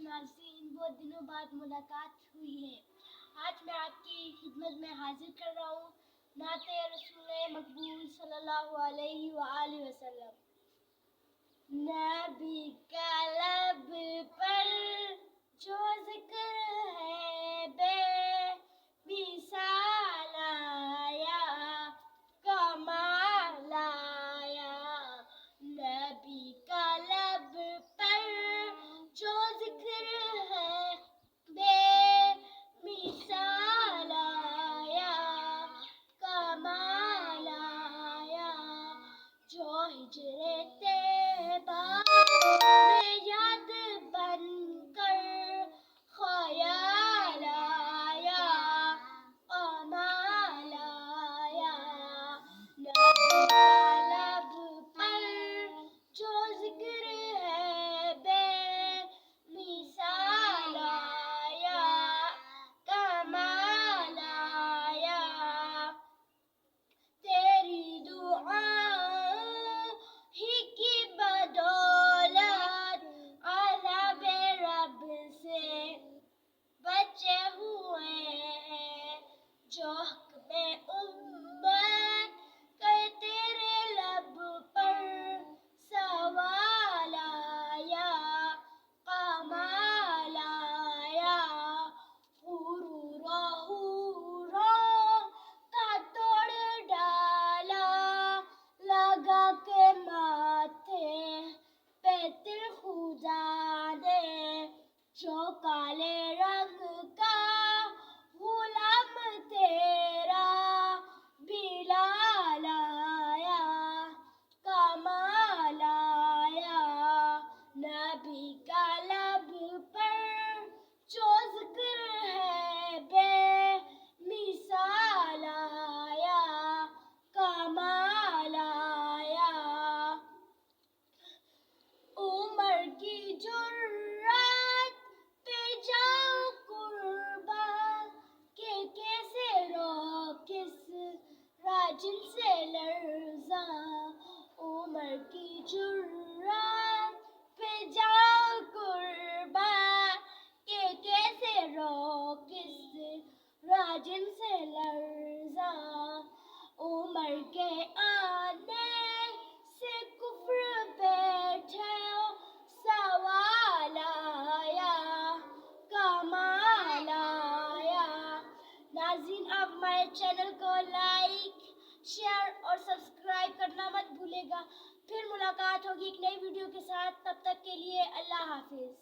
नाज़रीन, बहुत दिनों बाद मुलाकात हुई है। आज मैं आपकी खिदमत में हाजिर कर रहा हूँ नाते रसूल मकबूल सल्लल्लाहु अलैहि वसल्लम। नबी का लब पर जो ज़िक्र है बेमिसाल आया, कमाल आया। नबी का लब पर जो ज़िक्र है बेमिसाल आया, कमाल आया। जो हिजरे तैबा में याद बनकर ख़याल आया, कमाल आया। नबी का लब पर जो ज़िक्र है बेमिसाल आया, कमाल आया। तेरी दुआओं ही की बदौलत अज़ाबे रब से बचे हुए हैं। जो हक़ में उम्मत के तेरे लब पर सवाल आया, कमाल आया। हुरूरों का तोड़ डाला, लगा के माथे पे तिल खुदा ने। जो काले रंग का गुलाम तेरा बिलाल आया, कमाल आया। नबी का लब पर जो ज़िक्र है बेमिसाल आया, कमाल आया। उमर की जुर्रत पे जाओ कुर्बान के कैसे रोकिस राजिन से लर्ज़ा। उमर की जुर्रत पे जाओ कुर्बान के कैसे रोकिस राजिन से लर्ज़ा। उमर के आने से कुफ्र बैठे सवाल आया, कमाल आया। नाज़रीन, आप हमारे चैनल को लाइक, शेयर और सब्सक्राइब करना मत भूलेगा। फिर मुलाकात होगी एक नई वीडियो के साथ। तब तक के लिए अल्लाह हाफिज़।